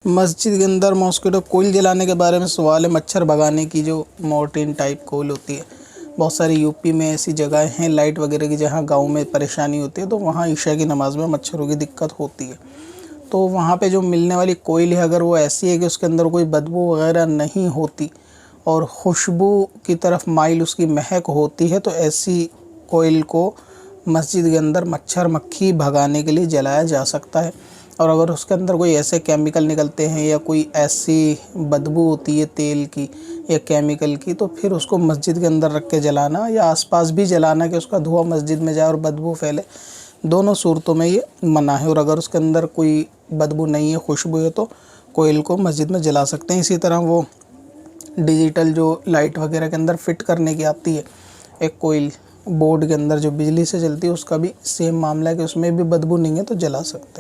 मस्जिद के अंदर मॉस्किटो कोइल जलाने के बारे में सवाल है। मच्छर भगाने की जो मोर्टीन टाइप कोइल होती है, बहुत सारी यूपी में ऐसी जगह हैं लाइट वगैरह की जहाँ गांव में परेशानी होती है, तो वहाँ ईशा की नमाज़ में मच्छरों की दिक्कत होती है। तो वहाँ पे जो मिलने वाली कोइल है, अगर वो ऐसी है कि उसके अंदर कोई बदबू वगैरह नहीं होती और खुशबू की तरफ माइल उसकी महक होती है, तो ऐसी कोइल को मस्जिद के अंदर मच्छर मक्खी भगाने के लिए जलाया जा सकता है। और अगर उसके अंदर कोई ऐसे केमिकल निकलते हैं या कोई ऐसी बदबू होती है तेल की या केमिकल की, तो फिर उसको मस्जिद के अंदर रख के जलाना या आसपास भी जलाना कि उसका धुआं मस्जिद में जाए और बदबू फैले, दोनों सूरतों में ये मना है। और अगर उसके अंदर कोई बदबू नहीं है, खुशबू है, तो कोयल को मस्जिद में जला सकते हैं। इसी तरह वो डिजिटल जो लाइट वगैरह के अंदर फिट करने की आती है एक कोयल बोर्ड के अंदर जो बिजली से चलती है, उसका भी सेम मामला है कि उसमें भी बदबू नहीं है तो जला सकते हैं।